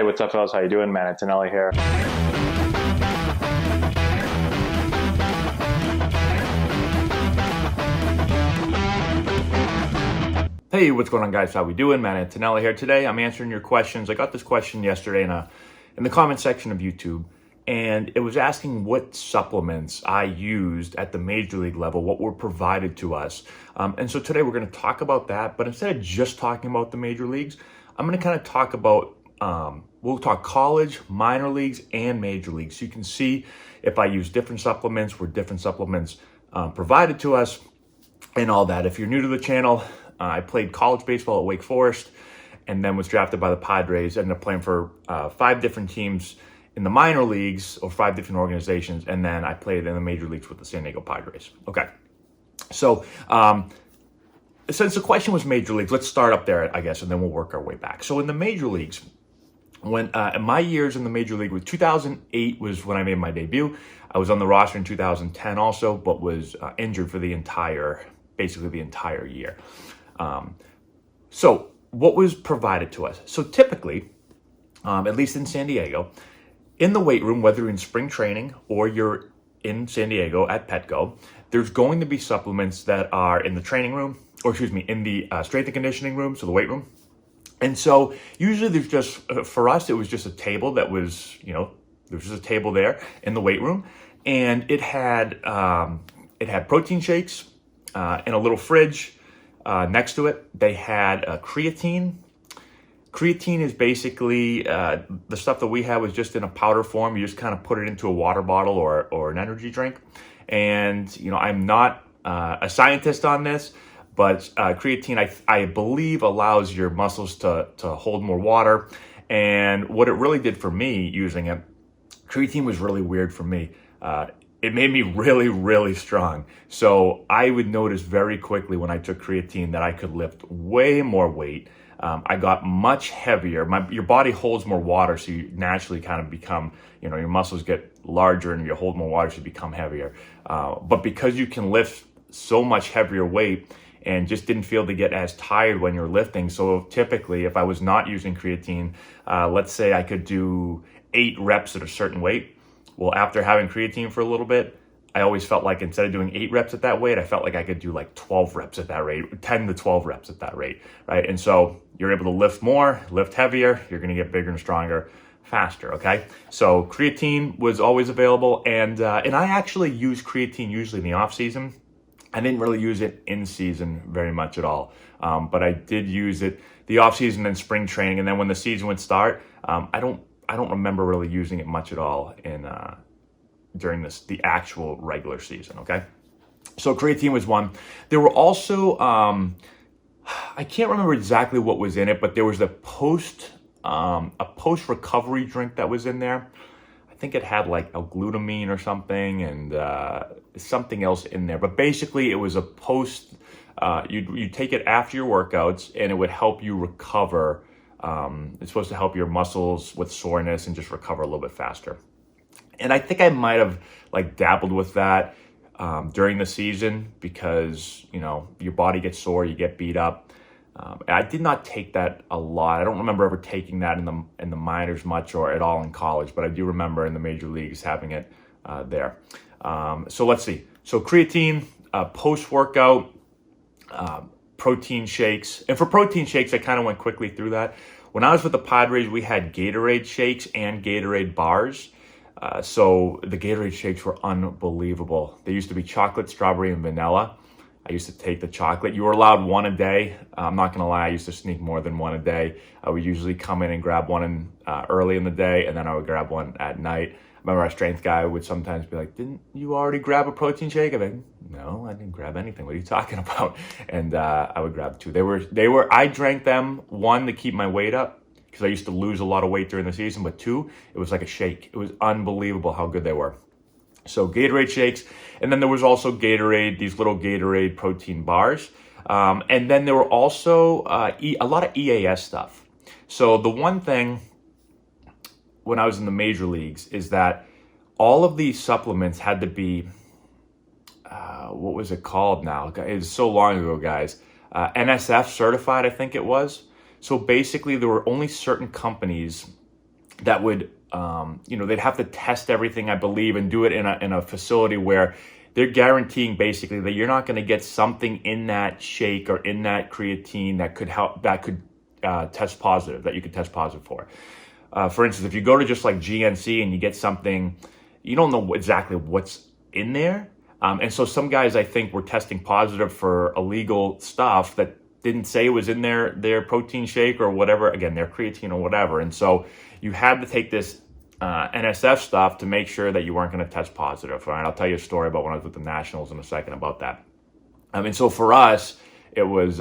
Hey, what's up, fellas? How you doing? Man, Antonelli here. Hey, what's going on, guys? How we doing? Man, Antonelli here. Today, I'm answering your questions. I got this question yesterday in the comment section of YouTube, and it was asking what supplements I used at the major league level, what were provided to us. And so today we're going to talk about that, but instead of just talking about the major leagues, I'm going to kind of talk about, we'll talk college, minor leagues, and major leagues. So you can see if I use different supplements, were different supplements provided to us, and all that. If you're new to the channel, I played college baseball at Wake Forest and then was drafted by the Padres. Ended up playing for 5 different teams in the minor leagues, or 5 different organizations, and then I played in the major leagues with the San Diego Padres. Okay, so since the question was major leagues, let's start up there, I guess, and then we'll work our way back. So in the major leagues, when my years in the major league was 2008 was when I made my debut. I was on the roster in 2010 also, but was injured for basically the entire year. So what was provided to us? So typically, at least in San Diego, in the weight room, whether you're in spring training or you're in San Diego at Petco, there's going to be supplements that are in the training room, or excuse me, in the strength and conditioning room, so the weight room. And so usually there's just, for us, it was just a table that was, there was just a table there in the weight room, and it had protein shakes in a little fridge. Next to it, they had creatine. Creatine is basically the stuff that we had was just in a powder form. You just kind of put it into a water bottle or an energy drink. And, I'm not a scientist on this, but creatine, I believe, allows your muscles to hold more water. And what it really did for me using it, creatine was really weird for me. It made me really, really strong. So I would notice very quickly when I took creatine that I could lift way more weight. I got much heavier. Your body holds more water, so you naturally kind of become, your muscles get larger and you hold more water, so you become heavier. But because you can lift so much heavier weight and just didn't feel to get as tired when you're lifting. So typically, if I was not using creatine, let's say I could do 8 reps at a certain weight. Well, after having creatine for a little bit, I always felt like instead of doing 8 reps at that weight, I felt like I could do like 12 reps at that rate, 10 to 12 reps at that rate, right? And so you're able to lift more, lift heavier, you're gonna get bigger and stronger faster, okay? So creatine was always available, and I actually use creatine usually in the off season. I didn't really use it in season very much at all, but I did use it the off season and spring training, and then when the season would start, I don't remember really using it much at all during the actual regular season, okay? So creatine was one. There were also, I can't remember exactly what was in it, but there was a post-recovery drink that was in there. I think it had like L-glutamine or something, and something else in there. But basically it was a you take it after your workouts, and it would help you recover. It's supposed to help your muscles with soreness and just recover a little bit faster. And I think I might have dabbled with that during the season because, your body gets sore, you get beat up. I did not take that a lot. I don't remember ever taking that in the minors much or at all in college, but I do remember in the major leagues having it there. So let's see. So creatine, post-workout, protein shakes. And for protein shakes, I kind of went quickly through that. When I was with the Padres, we had Gatorade shakes and Gatorade bars. So the Gatorade shakes were unbelievable. They used to be chocolate, strawberry, and vanilla. I used to take the chocolate. You were allowed 1 a day. I'm not going to lie, I used to sneak more than 1 a day. I would usually come in and grab one early in the day, and then I would grab one at night. I remember our strength guy would sometimes be like, "Didn't you already grab a protein shake?" I'm like, "No, I didn't grab anything. What are you talking about?" And I would grab 2. I drank them, 1, to keep my weight up because I used to lose a lot of weight during the season, but 2, it was like a shake. It was unbelievable how good they were. So Gatorade shakes, and then there was also Gatorade, these little Gatorade protein bars. And then there were also a lot of EAS stuff. So the one thing when I was in the major leagues is that all of these supplements had to be, what was it called now? It was so long ago, guys. NSF certified, I think it was. So basically there were only certain companies that would, they'd have to test everything, I believe, and do it in a facility where they're guaranteeing basically that you're not going to get something in that shake or in that creatine that could test positive, that you could test positive for. For instance, if you go to just like GNC and you get something, you don't know exactly what's in there. And so some guys, I think, were testing positive for illegal stuff that didn't say it was in their protein shake or whatever, again, their creatine or whatever. And so you had to take this NSF stuff to make sure that you weren't going to test positive. All right, I'll tell you a story about when I was with the Nationals in a second about that. And so for us, it was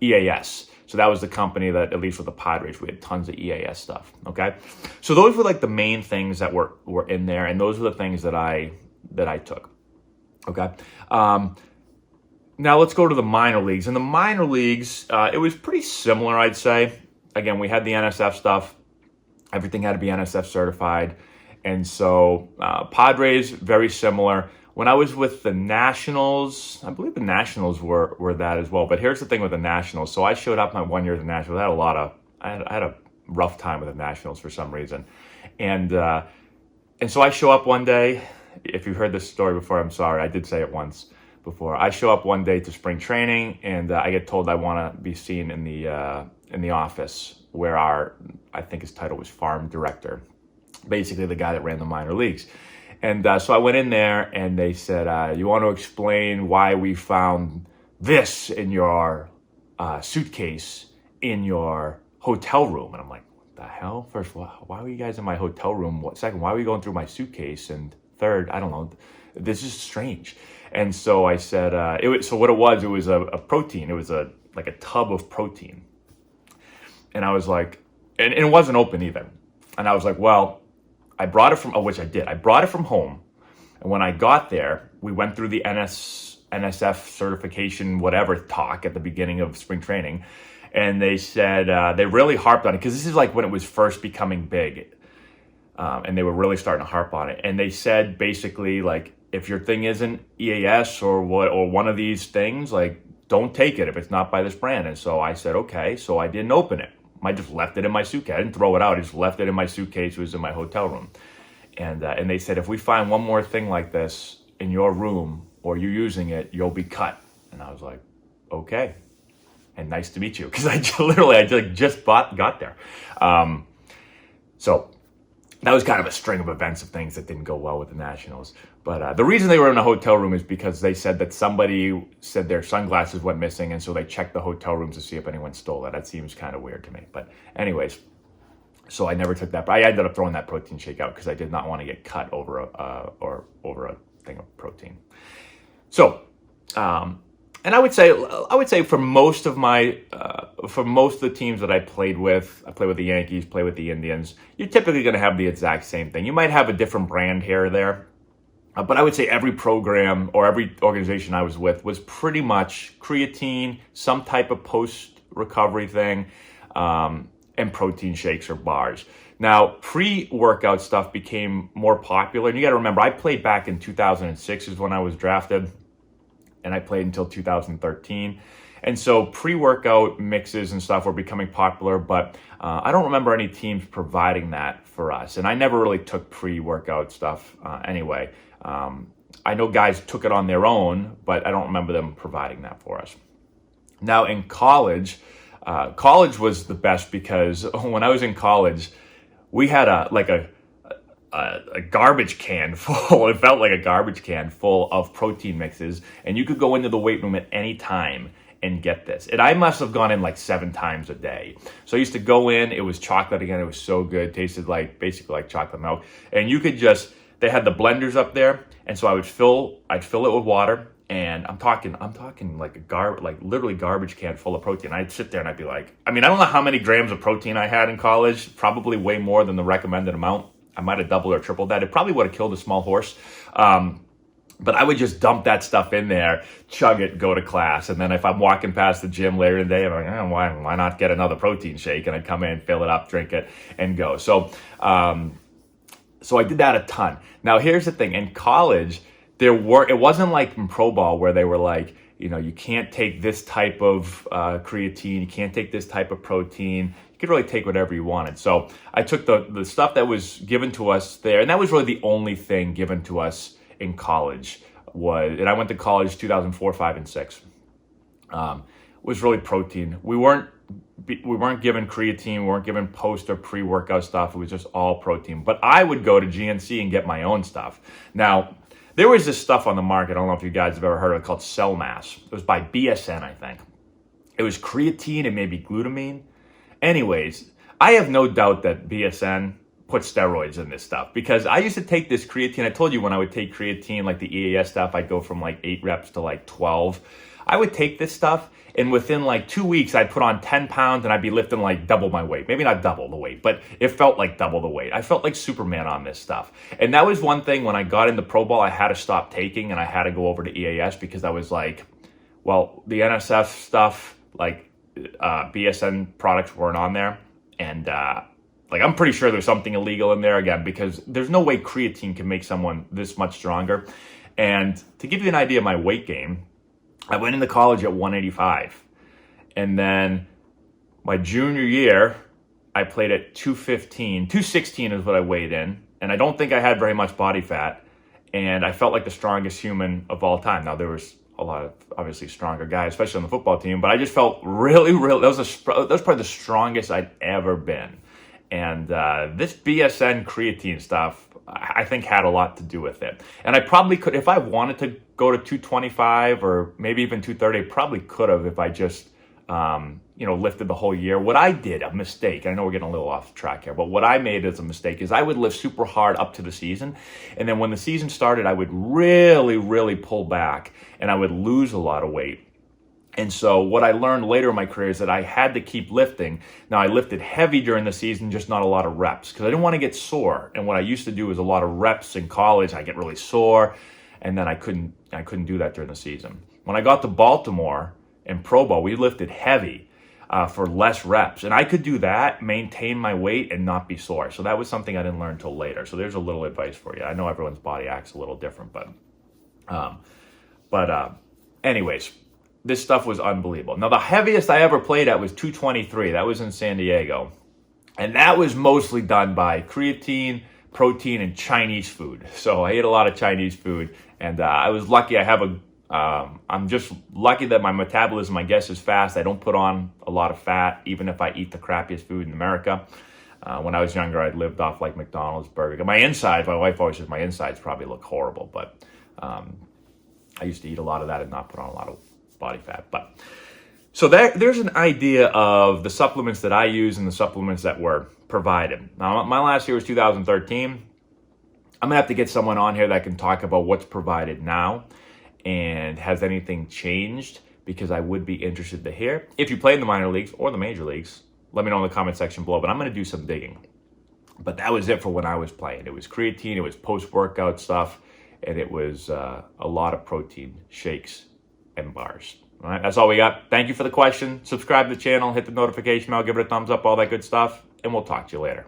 EAS. So that was the company that, at least with the Padres, we had tons of EAS stuff, okay? So those were like the main things that were in there, and those were the things that I took, okay? Now let's go to the minor leagues. In the minor leagues, it was pretty similar, I'd say. Again, we had the NSF stuff. Everything had to be NSF certified. And so Padres, very similar. When I was with the Nationals, I believe the Nationals were that as well. But here's the thing with the Nationals. So I showed up my 1 year at the Nationals. I had a rough time with the Nationals for some reason. And so I show up one day. If you've heard this story before, I'm sorry. I did say it once before. I show up one day to spring training, and I get told I want to be seen in the office where I think his title was farm director, basically the guy that ran the minor leagues. And so I went in there, and they said, you want to explain why we found this in your suitcase in your hotel room? And I'm like, what the hell? First, why were you guys in my hotel room? Second, why were you going through my suitcase? And third, I don't know, this is strange. And so I said, what it was a protein. It was like a tub of protein. And I was like, and it wasn't open either. And I was like, well, I brought it from, which I did. I brought it from home. And when I got there, we went through the NSF certification, whatever talk at the beginning of spring training. And they said, they really harped on it, because this is like when it was first becoming big. And they were really starting to harp on it. And they said, basically, like, if your thing isn't EAS or one of these things, like, don't take it if it's not by this brand. And so I said, okay. So I didn't open it. I just left it in my suitcase. I didn't throw it out. I just left it in my suitcase. It was in my hotel room. And they said, if we find one more thing like this in your room or you're using it, you'll be cut. And I was like, okay. And nice to meet you. Because I just got there. So that was kind of a string of events of things that didn't go well with the Nationals. But the reason they were in a hotel room is because they said that somebody said their sunglasses went missing, and so they checked the hotel rooms to see if anyone stole it. That seems kind of weird to me. But anyways, so I never took that. But I ended up throwing that protein shake out because I did not want to get cut over a thing of protein. So, and I would say for most of the teams that I played with the Yankees, play with the Indians, you're typically going to have the exact same thing. You might have a different brand here or there, but I would say every program or every organization I was with was pretty much creatine, some type of post-recovery thing, and protein shakes or bars. Now, pre-workout stuff became more popular, and you got to remember, I played back in 2006 is when I was drafted. And I played until 2013. And so pre-workout mixes and stuff were becoming popular, but I don't remember any teams providing that for us. And I never really took pre-workout stuff anyway. I know guys took it on their own, but I don't remember them providing that for us. Now in college was the best, because when I was in college, we had a garbage can full. It felt like a garbage can full of protein mixes, and you could go into the weight room at any time and get this. And I must have gone in like 7 times a day. So I used to go in, it was chocolate again, it was so good, tasted basically like chocolate milk. And you could they had the blenders up there, and so I'd fill it with water, and I'm talking like literally garbage can full of protein. I'd sit there and I'd be like, I don't know how many grams of protein I had in college, probably way more than the recommended amount. I might have doubled or tripled that. It probably would have killed a small horse. But I would just dump that stuff in there, chug it, go to class. And then if I'm walking past the gym later in the day, I'm like, why not get another protein shake? And I'd come in, fill it up, drink it, and go. So I did that a ton. Now, here's the thing. In college, it wasn't like in pro ball where they were like, you can't take this type of creatine, you can't take this type of protein, you could really take whatever you wanted. So I took the stuff that was given to us there, and that was really the only thing given to us in college. And I went to college 2004, 5, and 6. Was really protein. We weren't given creatine, we weren't given post or pre-workout stuff. It was just all protein. But I would go to GNC and get my own stuff. Now, there was this stuff on the market, I don't know if you guys have ever heard of it, called Cell Mass. It was by BSN, I think. It was creatine and maybe glutamine. Anyways, I have no doubt that BSN put steroids in this stuff, because I used to take this creatine. I told you when I would take creatine, like the EAS stuff, I'd go from like 8 reps to like 12. I would take this stuff, and within like 2 weeks, I'd put on 10 pounds and I'd be lifting like double my weight. Maybe not double the weight, but it felt like double the weight. I felt like Superman on this stuff. And that was one thing when I got into Pro Ball, I had to stop taking and I had to go over to EAS, because I was like, well, the NSF stuff, like BSN products weren't on there. And like, I'm pretty sure there's something illegal in there again, because there's no way creatine can make someone this much stronger. And to give you an idea of my weight gain, I went into college at 185. And then my junior year, I played at 215. 216 is what I weighed in. And I don't think I had very much body fat. And I felt like the strongest human of all time. Now, there was a lot of obviously stronger guys, especially on the football team. But I just felt really, that was probably the strongest I'd ever been. And this BSN creatine stuff, I think, had a lot to do with it. And I probably could, if I wanted to go to 225 or maybe even 230, I probably could have if I just, lifted the whole year. What I did, a mistake, I know we're getting a little off track here, but what I made as a mistake is I would lift super hard up to the season. And then when the season started, I would really, really pull back and I would lose a lot of weight. And so what I learned later in my career is that I had to keep lifting. Now, I lifted heavy during the season, just not a lot of reps, because I didn't want to get sore. And what I used to do was a lot of reps in college. I get really sore, and then I couldn't do that during the season. When I got to Baltimore and Pro Bowl, we lifted heavy for less reps. And I could do that, maintain my weight, and not be sore. So that was something I didn't learn until later. So there's a little advice for you. I know everyone's body acts a little different, but anyways, this stuff was unbelievable. Now, the heaviest I ever played at was 223. That was in San Diego. And that was mostly done by creatine, protein, and Chinese food. So I ate a lot of Chinese food. And I was lucky. I'm just lucky that my metabolism, I guess, is fast. I don't put on a lot of fat, even if I eat the crappiest food in America. When I was younger, I lived off like McDonald's, Burger. My wife always says my insides probably look horrible. But I used to eat a lot of that and not put on a lot of body fat. But so there's an idea of the supplements that I use and the supplements that were provided. Now, my last year was 2013. I'm gonna have to get someone on here that can talk about what's provided now and has anything changed, because I would be interested to hear. If you play in the minor leagues or the major leagues, let me know in the comment section below, but I'm gonna do some digging. But that was it for when I was playing. It was creatine, it was post-workout stuff, and it was a lot of protein shakes and bars. All right, that's all we got. Thank you for the question. Subscribe to the channel, hit the notification bell, give it a thumbs up, all that good stuff, and we'll talk to you later.